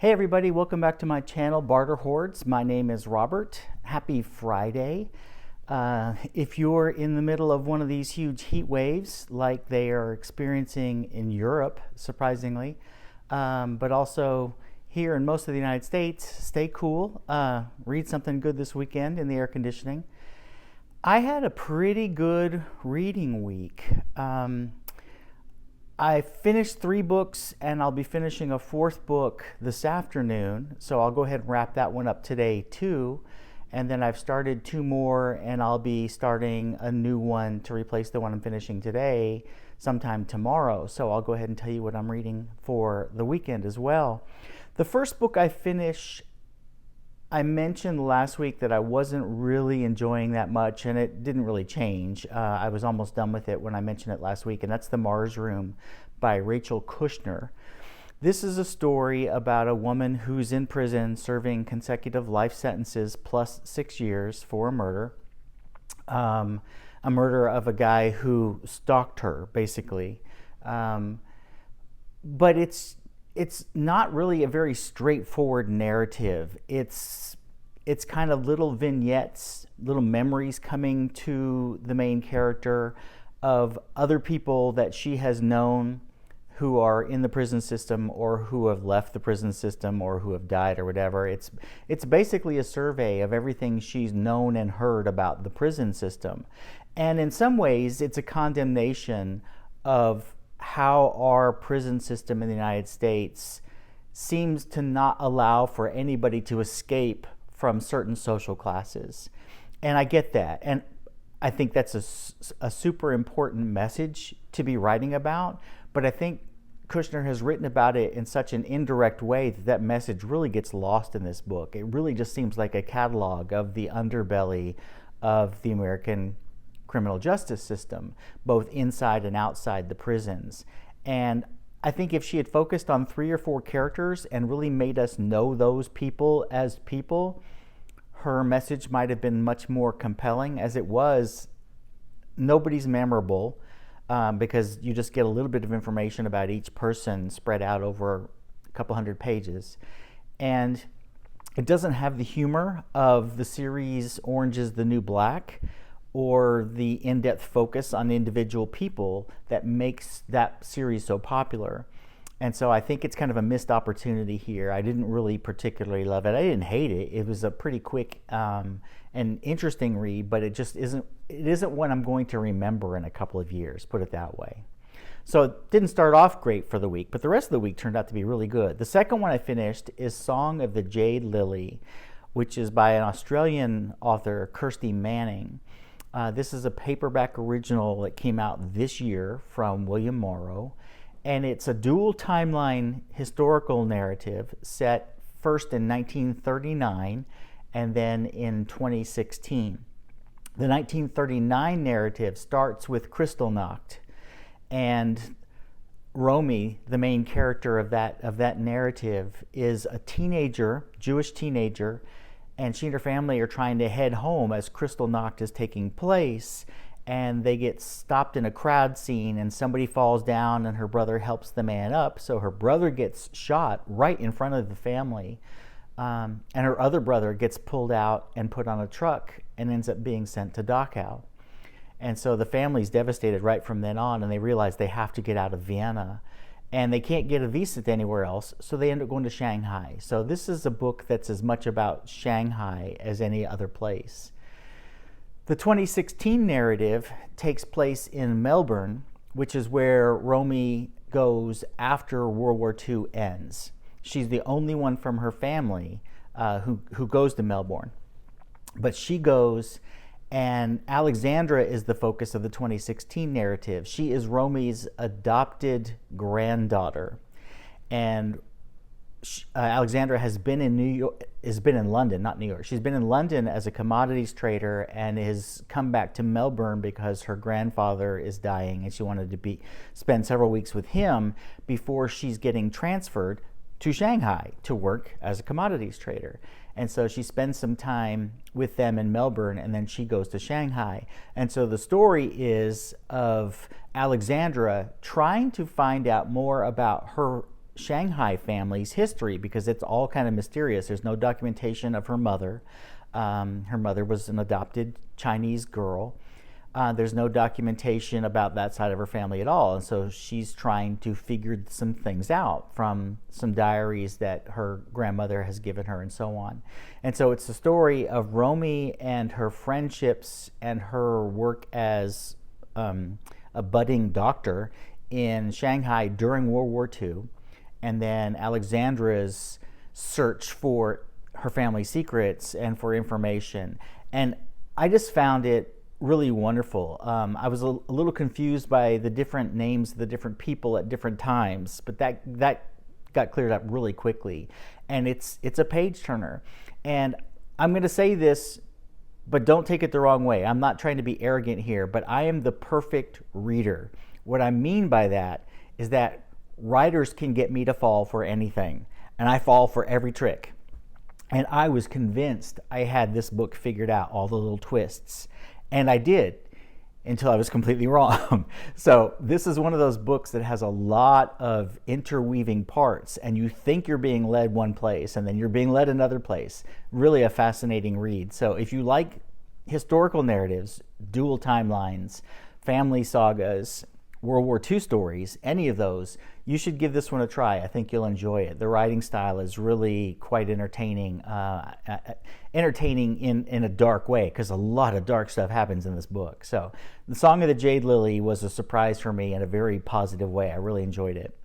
Hey everybody, welcome back to my channel, Barter Hordes. My name is Robert. Happy Friday. If you're in the middle of one of these huge heat waves like they are experiencing in Europe, surprisingly, but also here in most of the United States, stay cool. Read something good this weekend in the air conditioning. I had a pretty good reading week. I finished 3 books and I'll be finishing a 4th book this afternoon, so I'll go ahead and wrap that one up today too. And then I've started 2 more and I'll be starting a new one to replace the one I'm finishing today sometime tomorrow. So I'll go ahead and tell you what I'm reading for the weekend as well. The first book I finished, I mentioned last week that I wasn't really enjoying that much, and it didn't really change. I was almost done with it when I mentioned it last week, and that's The Mars Room by Rachel Kushner. This is a story about a woman who's in prison serving consecutive life sentences plus 6 years for a murder. A murder of a guy who stalked her, basically. But it's not really a very straightforward narrative. It's kind of little vignettes, little memories coming to the main character of other people that she has known who are in the prison system or who have left the prison system or who have died or whatever. It's basically a survey of everything she's known and heard about the prison system. And in some ways, it's a condemnation of how our prison system in the United States seems to not allow for anybody to escape from certain social classes. And I get that. And I think that's a super important message to be writing about. But I think Kushner has written about it in such an indirect way that that message really gets lost in this book. It really just seems like a catalog of the underbelly of the American criminal justice system, both inside and outside the prisons. And I think if she had focused on 3 or 4 characters and really made us know those people as people, her message might have been much more compelling. As it was, nobody's memorable because you just get a little bit of information about each person spread out over a couple hundred pages. And it doesn't have the humor of the series Orange is the New Black, or the in-depth focus on individual people that makes that series so popular. And so I think it's kind of a missed opportunity here. I didn't really particularly love it. I didn't hate it. It was a pretty quick and interesting read, but it isn't one I'm going to remember in a couple of years, put it that way. So it didn't start off great for the week, but the rest of the week turned out to be really good. The second one I finished is Song of the Jade Lily, which is by an Australian author, Kirsty Manning. This is a paperback original that came out this year from William Morrow, and it's a dual timeline historical narrative set first in 1939 and then in 2016. The 1939 narrative starts with Kristallnacht, and Romy, the main character of that narrative, is a teenager, Jewish teenager, and she and her family are trying to head home as Kristallnacht is taking place, and they get stopped in a crowd scene and somebody falls down and her brother helps the man up, so her brother gets shot right in front of the family, and her other brother gets pulled out and put on a truck and ends up being sent to Dachau. And so the family's devastated right from then on, and they realize they have to get out of Vienna. And they can't get a visa to anywhere else, so they end up going to Shanghai. So this is a book that's as much about Shanghai as any other place. The 2016 narrative takes place in Melbourne, which is where Romy goes after World War II ends. She's the only one from her family who goes to Melbourne. But she goes, and Alexandra is the focus of the 2016 narrative. She is Romy's adopted granddaughter. And Alexandra has been in London, not New York. She's been in London as a commodities trader and has come back to Melbourne because her grandfather is dying and she wanted to spend several weeks with him before she's getting transferred to Shanghai to work as a commodities trader. And so she spends some time with them in Melbourne, and then she goes to Shanghai. And so the story is of Alexandra trying to find out more about her Shanghai family's history, because it's all kind of mysterious. There's no documentation of her mother. Her mother was an adopted Chinese girl. There's no documentation about that side of her family at all. And so she's trying to figure some things out from some diaries that her grandmother has given her and so on. And so it's the story of Romy and her friendships and her work as a budding doctor in Shanghai during World War II. And then Alexandra's search for her family secrets and for information. And I just found it really wonderful. I was a little confused by the different names of the different people at different times, but that got cleared up really quickly. And it's a page turner. And I'm going to say this, but don't take it the wrong way. I'm not trying to be arrogant here, but I am the perfect reader. What I mean by that is that writers can get me to fall for anything, and I fall for every trick. And I was convinced I had this book figured out, all the little twists. And I did, until I was completely wrong. So this is one of those books that has a lot of interweaving parts, and you think you're being led one place, and then you're being led another place. Really a fascinating read. So if you like historical narratives, dual timelines, family sagas, World War II stories, any of those, you should give this one a try. I think you'll enjoy it. The writing style is really quite entertaining, entertaining in a dark way, because a lot of dark stuff happens in this book. So The Song of the Jade Lily was a surprise for me in a very positive way. I really enjoyed it.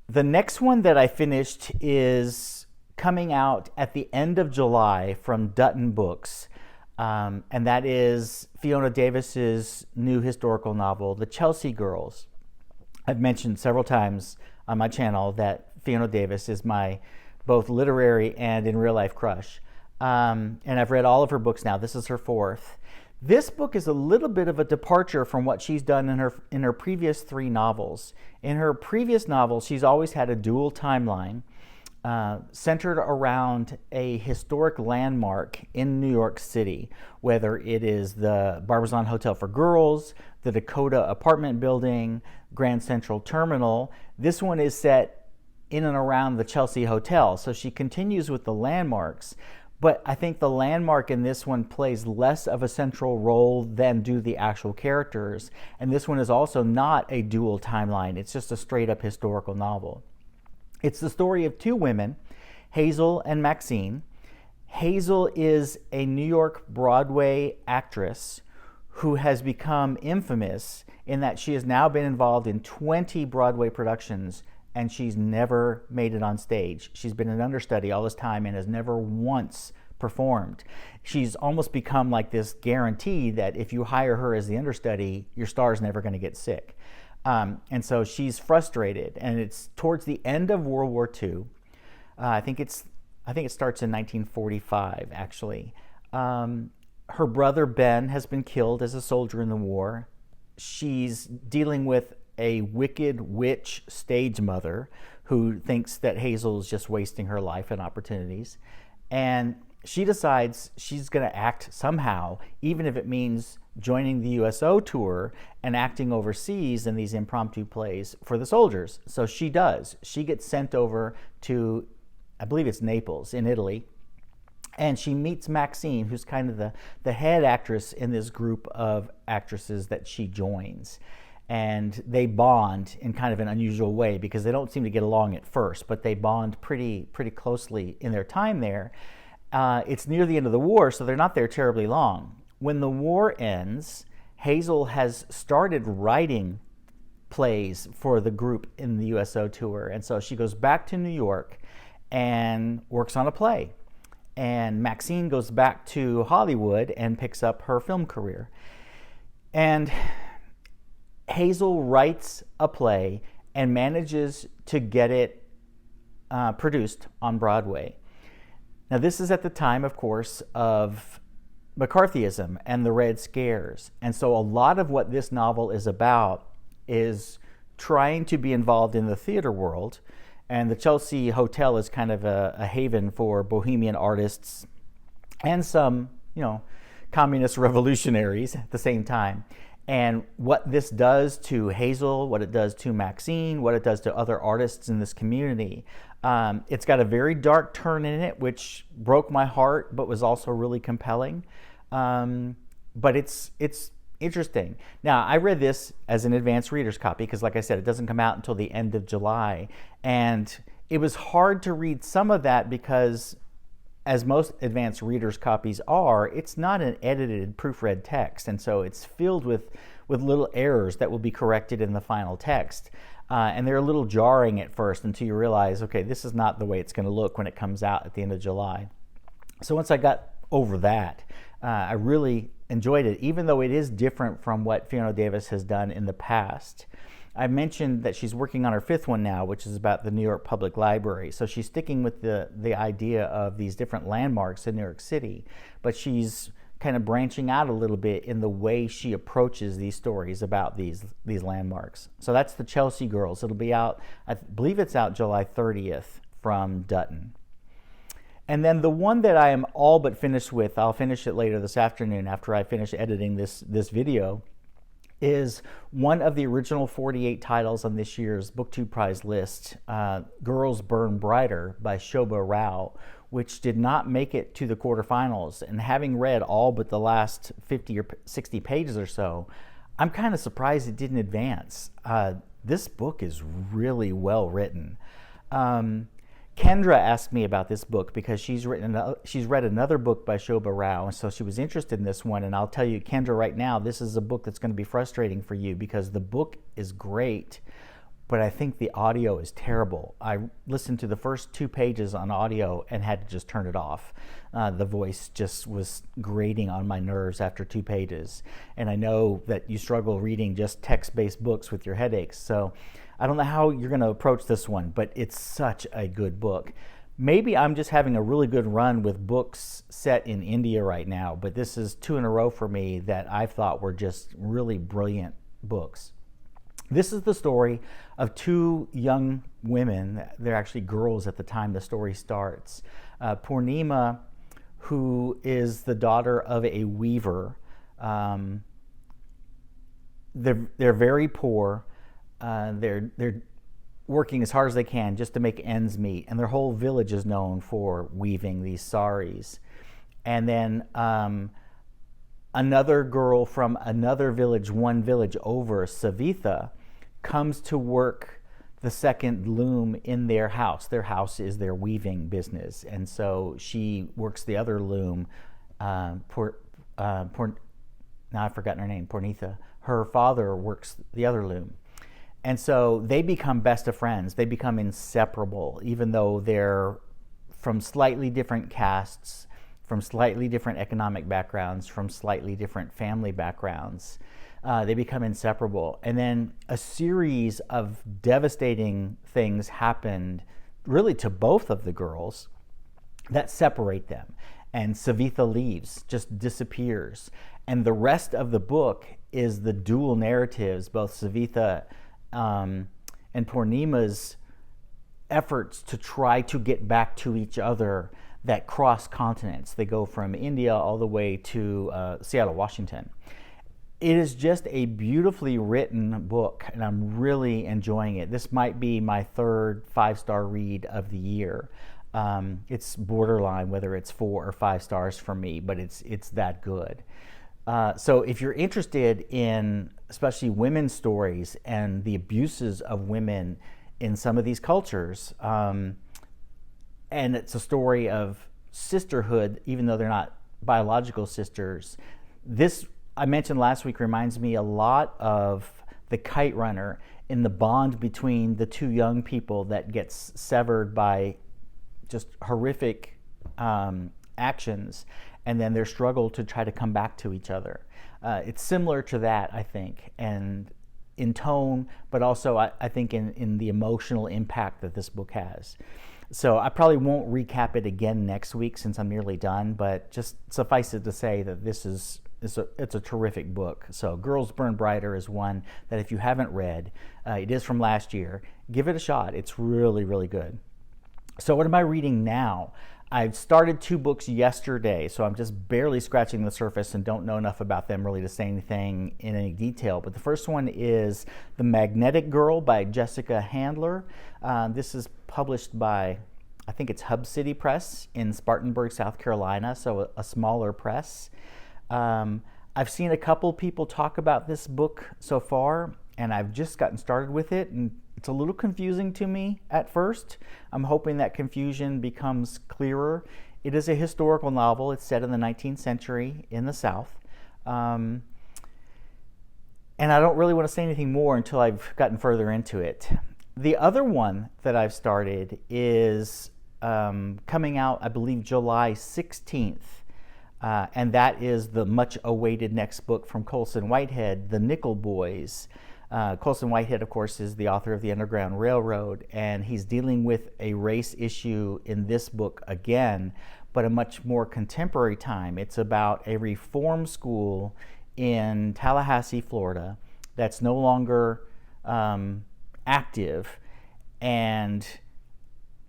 The next one that I finished is coming out at the end of July from Dutton Books. And that is Fiona Davis's new historical novel, The Chelsea Girls. I've mentioned several times on my channel that Fiona Davis is my both literary and in real life crush. And I've read all of her books now. This is her fourth. This book is a little bit of a departure from what she's done in her previous three novels. In her previous novels, she's always had a dual timeline. Centered around a historic landmark in New York City, whether it is the Barbizon Hotel for Girls, the Dakota apartment building, Grand Central Terminal. This one is set in and around the Chelsea Hotel, so she continues with the landmarks, but I think the landmark in this one plays less of a central role than do the actual characters, and this one is also not a dual timeline. It's just a straight up historical novel. It's the story of two women, Hazel and Maxine. Hazel is a New York Broadway actress who has become infamous in that she has now been involved in 20 Broadway productions, and she's never made it on stage. She's been an understudy all this time and has never once performed. She's almost become like this guarantee that if you hire her as the understudy, your star's never going to get sick. And so she's frustrated, and it's towards the end of World War II. I think it starts in 1945, actually. Her brother Ben has been killed as a soldier in the war. She's dealing with a wicked witch stage mother who thinks that Hazel is just wasting her life and opportunities. And she decides she's going to act somehow, even if it means joining the USO tour and acting overseas in these impromptu plays for the soldiers. So she does. She gets sent over to, I believe it's Naples in Italy, and she meets Maxine, who's kind of the head actress in this group of actresses that she joins. And they bond in kind of an unusual way because they don't seem to get along at first, but they bond pretty closely in their time there. It's near the end of the war, so they're not there terribly long. When the war ends, Hazel has started writing plays for the group in the USO tour, and so she goes back to New York and works on a play. And Maxine goes back to Hollywood and picks up her film career. And Hazel writes a play and manages to get it produced on Broadway. Now, this is at the time, of course, of McCarthyism and the Red Scares. And so a lot of what this novel is about is trying to be involved in the theater world. And the Chelsea Hotel is kind of a haven for bohemian artists and some, communist revolutionaries at the same time. and what this does to Hazel, what it does to Maxine, what it does to other artists in this community. It's got a very dark turn in it, which broke my heart, but was also really compelling. But it's interesting. Now, I read this as an advanced reader's copy because, like I said, it doesn't come out until the end of July. And it was hard to read some of that because, as most advanced readers' copies are, it's not an edited, proofread text. And so it's filled with little errors that will be corrected in the final text. And they're a little jarring at first until you realize, okay, this is not the way it's going to look when it comes out at the end of July. So once I got over that, I really enjoyed it, even though it is different from what Fiona Davis has done in the past. I mentioned that she's working on her 5th one now, which is about the New York Public Library. So she's sticking with the idea of these different landmarks in New York City, but she's kind of branching out a little bit in the way she approaches these stories about these landmarks. So that's the Chelsea Girls. It'll be out, I believe it's out July 30th from Dutton. And then the one that I am all but finished with, I'll finish it later this afternoon after I finish editing this video, is one of the original 48 titles on this year's BookTube Prize list, Girls Burn Brighter by Shobha Rao, which did not make it to the quarterfinals. And having read all but the last 50 or 60 pages or so, I'm kind of surprised it didn't advance. This book is really well written. Kendra asked me about this book because she's read another book by Shobha Rao, and so she was interested in this one. And I'll tell you, Kendra, right now, this is a book that's going to be frustrating for you because the book is great, but I think the audio is terrible. I listened to the first 2 pages on audio and had to just turn it off. The voice just was grating on my nerves after 2 pages. And I know that you struggle reading just text-based books with your headaches, so I don't know how you're going to approach this one, but it's such a good book. Maybe I'm just having a really good run with books set in India right now, but this is 2 in a row for me that I thought were just really brilliant books. This is the story of 2 young women. They're actually girls at the time the story starts. Purnima, who is the daughter of a weaver. They're very poor. They're working as hard as they can just to make ends meet, and their whole village is known for weaving these saris. And then another girl from another village, one village over, Savitha, comes to work the second loom in their house. Their house is their weaving business, and so she works the other loom. Now I've forgotten her name, Purnitha. Her father works the other loom. And so they become best of friends. They become inseparable, even though they're from slightly different castes, from slightly different economic backgrounds, from slightly different family backgrounds. They become inseparable. And then a series of devastating things happened really to both of the girls that separate them. And Savitha leaves, just disappears. And the rest of the book is the dual narratives, both Savitha and Purnima's efforts to try to get back to each other that cross continents. They go from India all the way to Seattle, Washington. It is just a beautifully written book, and I'm really enjoying it. This might be my 3rd 5-star read of the year. It's borderline whether it's 4 or 5 stars for me, but it's that good. So if you're interested in especially women's stories and the abuses of women in some of these cultures, and it's a story of sisterhood, even though they're not biological sisters, this, I mentioned last week, reminds me a lot of The Kite Runner in the bond between the 2 young people that gets severed by just horrific actions, and then their struggle to try to come back to each other. It's similar to that, I think, and in tone, but also I think in the emotional impact that this book has. So I probably won't recap it again next week since I'm nearly done, but just suffice it to say that it's a terrific book. So Girls Burn Brighter is one that if you haven't read, it is from last year, give it a shot. It's really, really good. So what am I reading now? I've started 2 books yesterday, so I'm just barely scratching the surface and don't know enough about them really to say anything in any detail. But the first one is The Magnetic Girl by Jessica Handler. This is published by, I think it's Hub City Press in Spartanburg, South Carolina, so a smaller press. I've seen a couple people talk about this book so far, and I've just gotten started with it, and it's a little confusing to me at first. I'm hoping that confusion becomes clearer. It is a historical novel. It's set in the 19th century in the South. And I don't really want to say anything more until I've gotten further into it. The other one that I've started is coming out, I believe, July 16th. And that is the much awaited next book from Colson Whitehead, The Nichol Boys. Colson Whitehead, of course, is the author of The Underground Railroad, and he's dealing with a race issue in this book again, but a much more contemporary time. It's about a reform school in Tallahassee, Florida, that's no longer active, and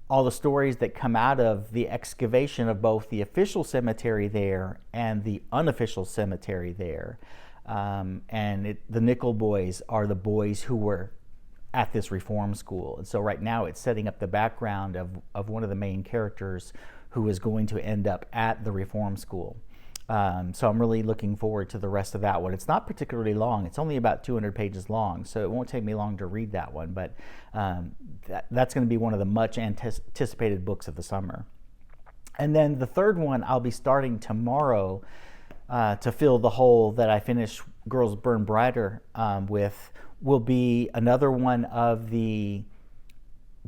all the stories that come out of the excavation of both the official cemetery there and the unofficial cemetery there. The Nichol Boys are the boys who were at this reform school. And so right now it's setting up the background of one of the main characters who is going to end up at the reform school. So I'm really looking forward to the rest of that one. It's not particularly long. It's only about 200 pages long, so it won't take me long to read that one. But that's going to be one of the much anticipated books of the summer. And then the third one I'll be starting tomorrow to fill the hole that I finished Girls Burn Brighter with will be another one of the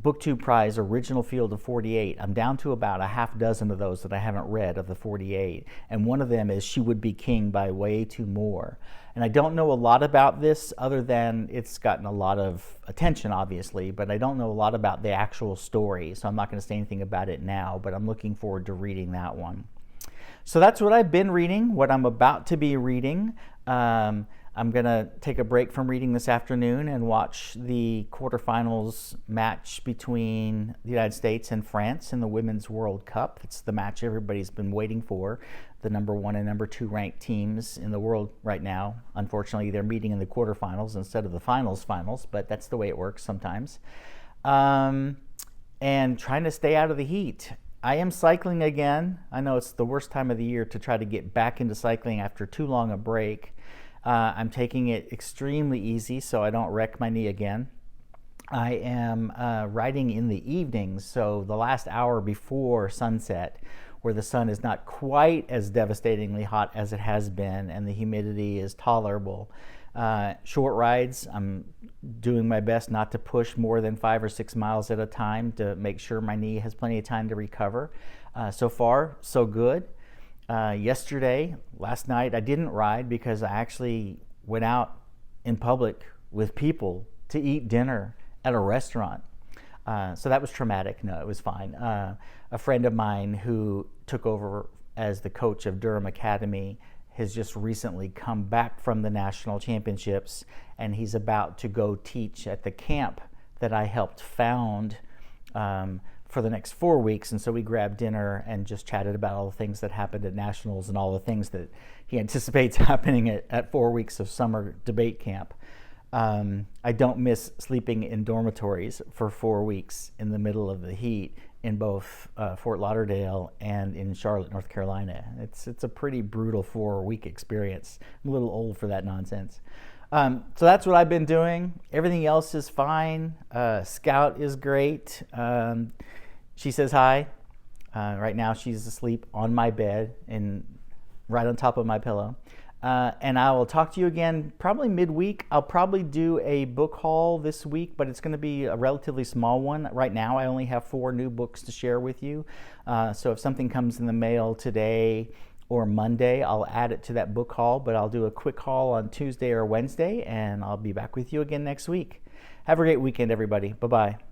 BookTube Prize Original Field of 48. I'm down to about a half dozen of those that I haven't read of the 48. And one of them is She Would Be King by Wayétu Moore. And I don't know a lot about this other than it's gotten a lot of attention, obviously, but I don't know a lot about the actual story. So I'm not going to say anything about it now, but I'm looking forward to reading that one. So that's what I've been reading, what I'm about to be reading. I'm going to take a break from reading this afternoon and watch the quarterfinals match between the United States and France in the Women's World Cup. It's the match everybody's been waiting for. The number 1 and number 2 ranked teams in the world right now. Unfortunately, they're meeting in the quarterfinals instead of the finals, but that's the way it works sometimes. And trying to stay out of the heat. I am cycling again. I know it's the worst time of the year to try to get back into cycling after too long a break. I'm taking it extremely easy so I don't wreck my knee again. I am riding in the evenings, so the last hour before sunset, where the sun is not quite as devastatingly hot as it has been and the humidity is tolerable. Short rides, I'm doing my best not to push more than 5 or 6 miles at a time to make sure my knee has plenty of time to recover. So far, so good. Last night, I didn't ride because I actually went out in public with people to eat dinner at a restaurant. So that was traumatic. No, it was fine. A friend of mine who took over as the coach of Durham Academy has just recently come back from the national championships, and he's about to go teach at the camp that I helped found for the next 4 weeks. And so we grabbed dinner and just chatted about all the things that happened at nationals and all the things that he anticipates happening at 4 weeks of summer debate camp. I don't miss sleeping in dormitories for 4 weeks in the middle of the heat in both Fort Lauderdale and in Charlotte, North Carolina. It's a pretty brutal 4-week experience. I'm a little old for that nonsense. So that's what I've been doing. Everything else is fine. Scout is great. She says hi. Right now she's asleep on my bed and right on top of my pillow. And I will talk to you again probably midweek. I'll probably do a book haul this week, but it's going to be a relatively small one. Right now I only have 4 new books to share with you. So if something comes in the mail today or Monday, I'll add it to that book haul, but I'll do a quick haul on Tuesday or Wednesday, and I'll be back with you again next week. Have a great weekend, everybody. Bye-bye.